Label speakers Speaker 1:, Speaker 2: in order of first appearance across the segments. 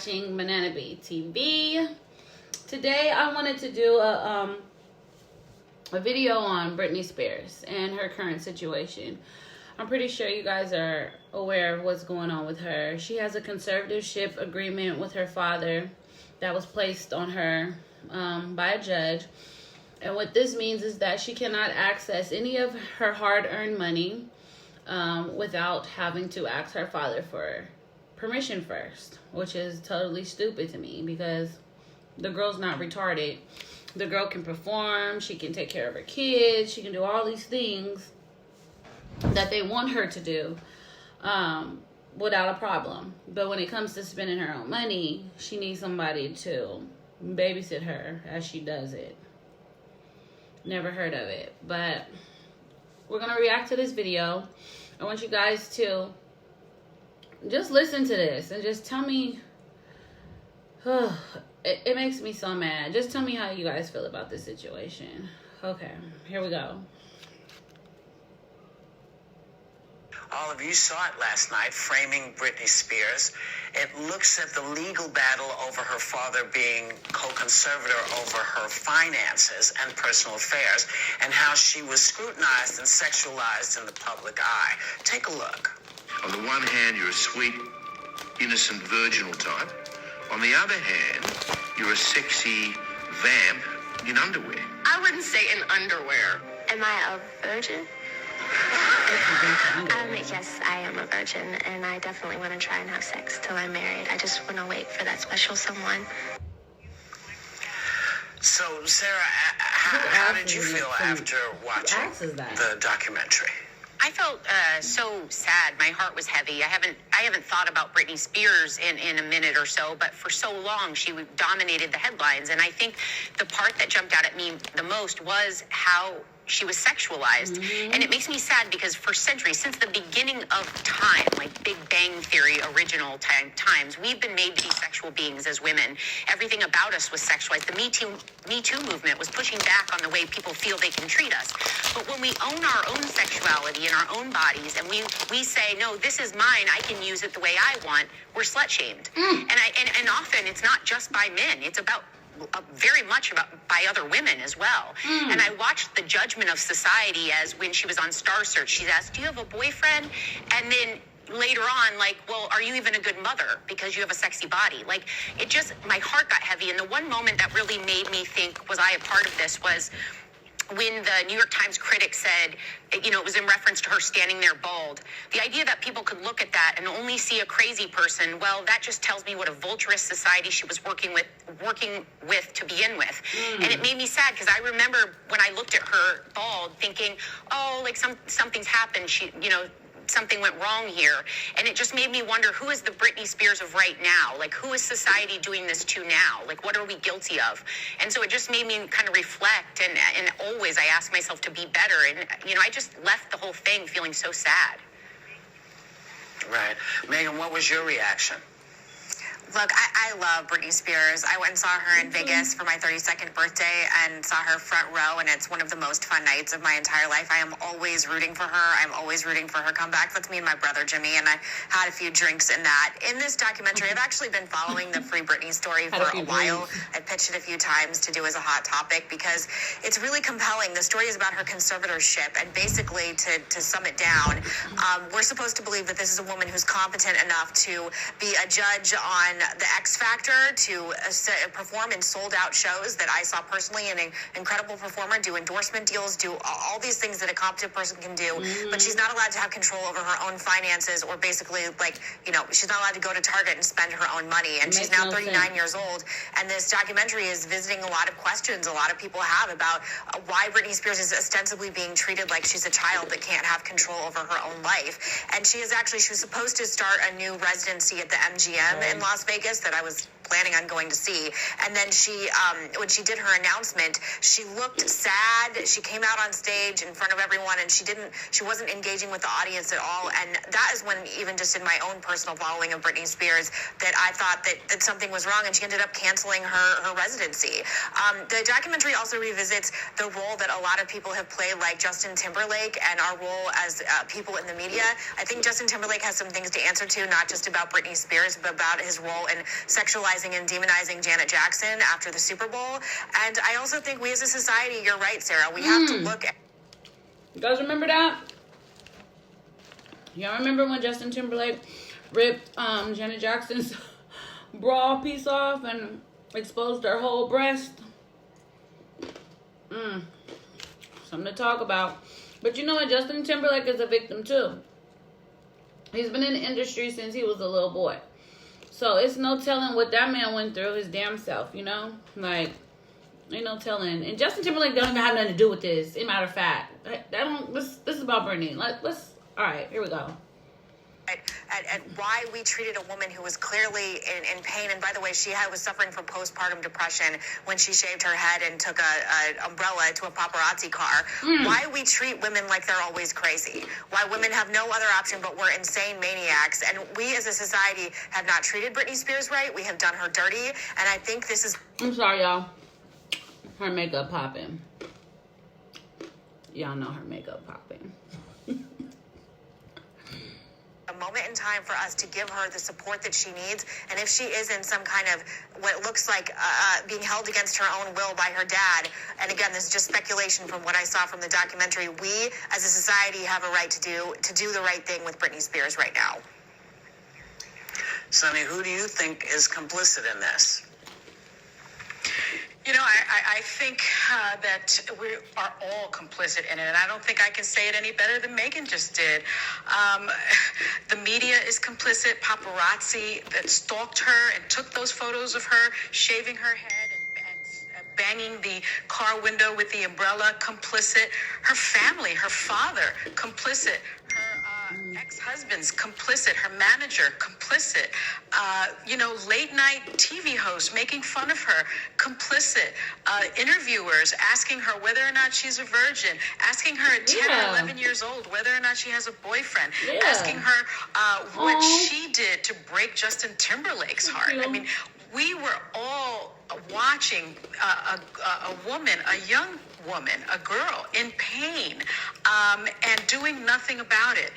Speaker 1: watching Banana Bee TV. Today I wanted to do a video on Britney Spears and her current situation. I'm pretty sure you guys are aware of what's going on with her. She has a conservatorship agreement with her father that was placed on her by a judge. And what this means is that she cannot access any of her hard-earned money without having to ask her father for permission first, which is totally stupid to me because the girl's not retarded. The girl can perform, she can take care of her kids, she can do all these things that they want her to do without a problem. But when it comes to spending her own money, she needs somebody to babysit her as she does it. Never heard of it, but we're gonna react to this video. I want you guys to just listen to this and just tell me. It makes me so mad. Just tell me how you guys feel about this situation. Okay, here we go.
Speaker 2: All of you saw it last night, Framing Britney Spears. It looks at the legal battle over her father being co-conservator over her finances and personal affairs, and how she was scrutinized and sexualized in the public eye. Take a look.
Speaker 3: On the one hand, you're a sweet, innocent, virginal type. On the other hand, you're a sexy vamp in underwear.
Speaker 4: I wouldn't say in underwear.
Speaker 5: Am I a virgin? Yes, I am a virgin, and I definitely want to try and have sex till I'm married. I just want to wait for that special someone.
Speaker 2: So, Sarah, how did you feel after watching the documentary?
Speaker 4: I felt so sad. My heart was heavy. I haven't thought about Britney Spears in a minute or so, but for so long she dominated the headlines. And I think the part that jumped out at me the most was how she was sexualized. And it makes me sad because for centuries, since the beginning of time, like Big Bang Theory original times, we've been made to be sexual beings as women. Everything about us was sexualized. The Me Too movement was pushing back on the way people feel they can treat us. But when we own our own sexuality and our own bodies, and we say, no, this is mine, I can use it the way I want, we're slut-shamed. And often it's not just by men. It's about very much about by other women as well. And I watched the judgment of society as when she was on Star Search, she's asked, do you have a boyfriend? And then later on, like, well, are you even a good mother because you have a sexy body? Like, it just, my heart got heavy. And the one moment that really made me think, was I a part of this, was when the New York Times critic said, you know, it was in reference to her standing there bald. The idea that people could look at that and only see a crazy person, well, that just tells me what a vulturous society she was working with to begin with. And it made me sad because I remember when I looked at her bald thinking, oh, like something's happened. She, you know, something went wrong here. And it just made me wonder, who is the Britney Spears of right now? Like, who is society doing this to now? Like, what are we guilty of? And so it just made me kind of reflect, and always I ask myself to be better. And, you know, I just left the whole thing feeling so sad.
Speaker 2: Right. Megan, what was your reaction?
Speaker 6: Look, I love Britney Spears. I went and saw her in Vegas for my 32nd birthday and saw her front row, and it's one of the most fun nights of my entire life. I am always rooting for her. I'm always rooting for her comeback. That's me and my brother, Jimmy, and I had a few drinks in that. In this documentary, I've actually been following the Free Britney story for a while. I've pitched it a few times to do as a hot topic because it's really compelling. The story is about her conservatorship, and basically, to sum it down, we're supposed to believe that this is a woman who's competent enough to be a judge on the X Factor, to perform in sold-out shows that I saw personally, an incredible performer, do endorsement deals, do all these things that a competent person can do, but she's not allowed to have control over her own finances, or basically, like, you know, she's not allowed to go to Target and spend her own money, and she's now 39 years old, and this documentary is visiting a lot of questions a lot of people have about why Britney Spears is ostensibly being treated like she's a child that can't have control over her own life. And she was supposed to start a new residency at the MGM in Las Vegas that I was planning on going to see. And then she, when she did her announcement, she looked sad. She came out on stage in front of everyone, and she wasn't engaging with the audience at all. And that is when, even just in my own personal following of Britney Spears, that I thought that something was wrong, and she ended up canceling her residency. The documentary also revisits the role that a lot of people have played, like Justin Timberlake, and our role as people in the media. I think Justin Timberlake has some things to answer to, not just about Britney Spears, but about his role in sexualizing and demonizing Janet Jackson after the Super Bowl. And I also think we as a society, you're right, Sarah, we have to look at...
Speaker 1: You guys remember that? Y'all remember when Justin Timberlake ripped Janet Jackson's bra piece off and exposed her whole breast? Something to talk about. But you know what? Justin Timberlake is a victim too. He's been in the industry since he was a little boy. So it's no telling what that man went through his damn self, you know? Like, ain't no telling. And Justin Timberlake don't even have nothing to do with this. As a matter of fact, this is about Britney. Let's all right, here we go.
Speaker 6: At why we treated a woman who was clearly in pain. And by the way, she was suffering from postpartum depression when she shaved her head and took an umbrella to a paparazzi car. Why we treat women like they're always crazy. Why women have no other option but we're insane maniacs. And we as a society have not treated Britney Spears right. We have done her dirty. And I think this is...
Speaker 1: I'm sorry, y'all. Her makeup popping. Y'all know her makeup popping.
Speaker 6: A moment in time for us to give her the support that she needs. And if she is in some kind of what looks like being held against her own will by her dad, and again, this is just speculation from what I saw from the documentary, we as a society have a right to do the right thing with Britney Spears right now.
Speaker 2: Sonny, who do you think is complicit in this?
Speaker 7: You know, I think that we are all complicit in it, and I don't think I can say it any better than Megan just did. The media is complicit, paparazzi that stalked her and took those photos of her shaving her head and banging the car window with the umbrella, complicit. Her family, her father, complicit. Her ex-husband's complicit, her manager, complicit, late night TV hosts making fun of her, complicit, interviewers asking her whether or not she's a virgin, asking her at 10 or 11 years old whether or not she has a boyfriend, asking her what she did to break Justin Timberlake's heart. I mean, we were all watching a woman, a young woman, a girl in pain, and doing nothing about it.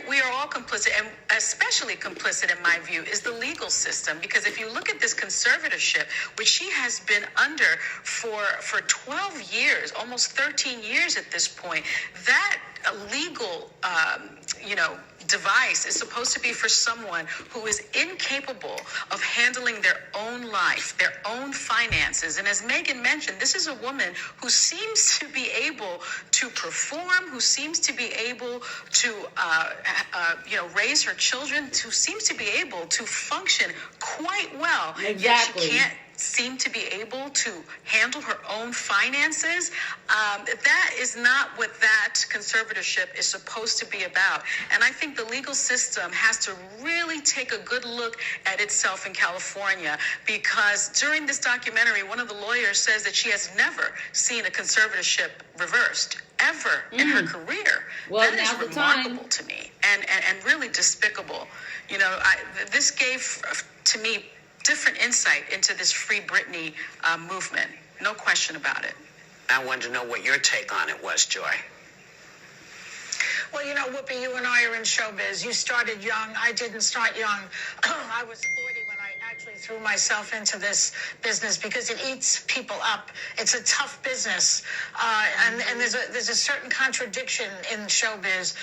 Speaker 7: We are all complicit, and especially complicit, in my view, is the legal system. Because if you look at this conservatorship, which she has been under for 12 years, almost 13 years at this point, that legal, device is supposed to be for someone who is incapable of handling their own life, their own finances. And as Megan mentioned, this is a woman who seems to be able to perform, who seems to be able to, raise her children, who seems to be able to function quite well.
Speaker 1: Exactly.
Speaker 7: Yet she can't seem to be able to handle her own finances. That is not what that conservatorship is supposed to be about. And I think the legal system has to really take a good look at itself in California, because during this documentary, one of the lawyers says that she has never seen a conservatorship reversed ever in her career.
Speaker 1: Well,
Speaker 7: that is remarkable to me and really despicable. This gave to me different insight into this Free Britney movement. No question about it.
Speaker 2: I wanted to know what your take on it was, Joy.
Speaker 8: Well, Whoopi, you and I are in showbiz. You started young. I didn't start young. I was 40 when I actually threw myself into this business because it eats people up. It's a tough business. And there's a certain contradiction in showbiz.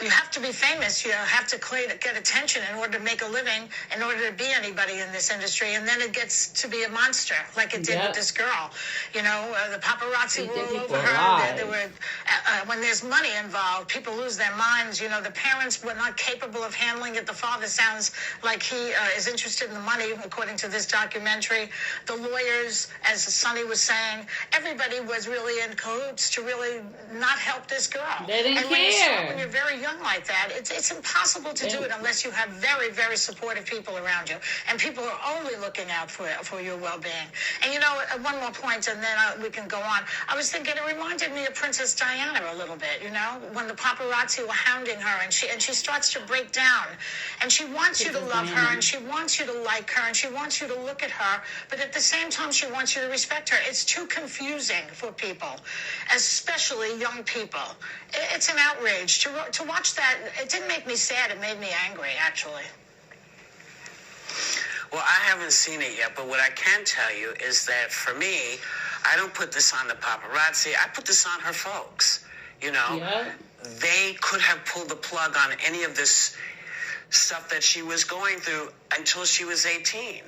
Speaker 8: You have to be famous. You have to get attention in order to make a living, in order to be anybody in this industry. And then it gets to be a monster, like it did with this girl. The paparazzi were all over her. There were, when there's money involved, people lose their minds. The parents were not capable of handling it. The father sounds like he is interested interested in the money, according to this documentary. The lawyers, as Sonny was saying, everybody was really in cahoots to really not help this girl.
Speaker 1: They didn't
Speaker 8: and when
Speaker 1: care.
Speaker 8: you're very young like that, it's impossible to do it unless you have very, very supportive people around you, and people who are only looking out for your well-being. And you know, one more point, and then we can go on. I was thinking it reminded me of Princess Diana a little bit. You know, when the paparazzi were hounding her, and she starts to break down, and she wants you to love her, and she wants you to like her, and she wants you to look at her, but at the same time she wants you to respect her. It's too confusing for people, especially young people. It's an outrage to watch that. It didn't make me sad, it made me angry, actually.
Speaker 2: Well, I haven't seen it yet, but what I can tell you is that for me, I don't put this on the paparazzi. I put this on her folks. You know, they could have pulled the plug on any of this stuff that she was going through until she was 18.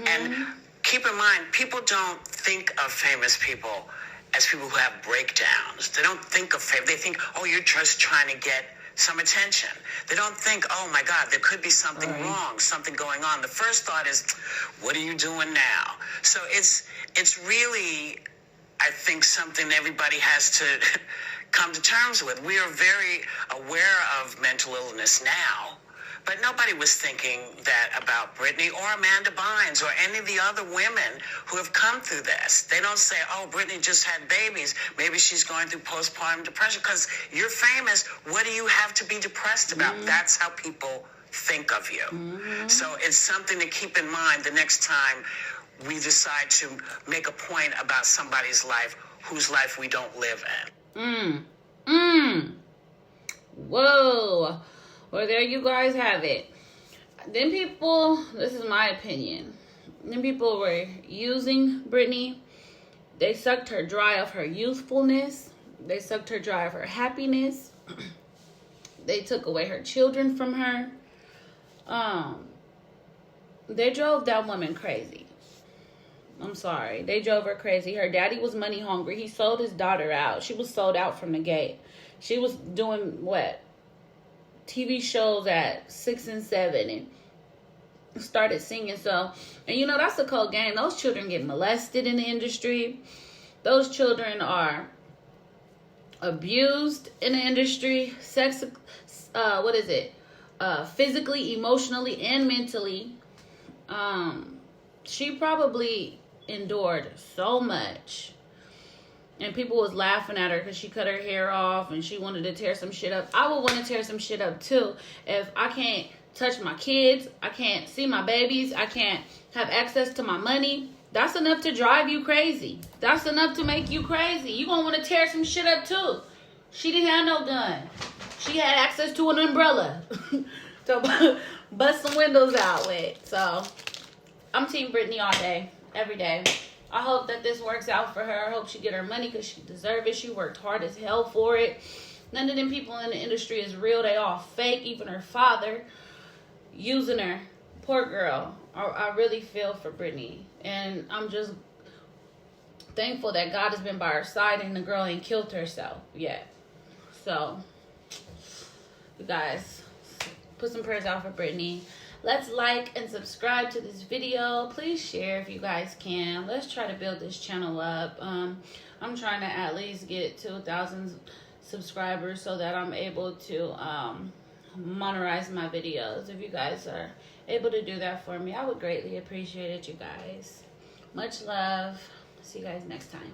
Speaker 2: And keep in mind, people don't think of famous people as people who have breakdowns. They don't think of fame. They think, oh, you're just trying to get some attention. They don't think, oh my God, there could be something wrong, something going on. The first thought is, what are you doing now? So it's really, I think, something everybody has to come to terms with. We are very aware of mental illness now, but nobody was thinking that about Britney or Amanda Bynes or any of the other women who have come through this. They don't say, oh, Britney just had babies. Maybe she's going through postpartum depression. Because you're famous. What do you have to be depressed about? That's how people think of you. So it's something to keep in mind the next time we decide to make a point about somebody's life whose life we don't live in.
Speaker 1: Whoa. Well, there you guys have it. Then people, this is my opinion, then people were using Britney. They sucked her dry of her youthfulness. They sucked her dry of her happiness. They took away her children from her. They drove that woman crazy. I'm sorry. They drove her crazy. Her daddy was money hungry. He sold his daughter out. She was sold out from the gate. She was doing what? TV shows at 6 and 7 and started singing. So, and you know, that's a cold game. Those children get molested in the industry. Those children are abused in the industry. Physically, emotionally, and mentally. She probably endured so much. And people was laughing at her because she cut her hair off and she wanted to tear some shit up. I would want to tear some shit up too. If I can't touch my kids, I can't see my babies, I can't have access to my money, that's enough to drive you crazy. That's enough to make you crazy. You gonna want to tear some shit up too. She didn't have no gun. She had access to an umbrella to bust some windows out with. So I'm Team Britney all day, every day. I hope that this works out for her. I hope she get her money because she deserves it. She worked hard as hell for it. None of them people in the industry is real. They all fake. Even her father using her. Poor girl. I really feel for Britney. And I'm just thankful that God has been by her side and the girl ain't killed herself yet. So, you guys, put some prayers out for Britney. Let's like and subscribe to this video. Please share if you guys can. Let's try to build this channel up. I'm trying to at least get 2,000 subscribers so that I'm able to monetize my videos. If you guys are able to do that for me, I would greatly appreciate it, you guys. Much love. See you guys next time.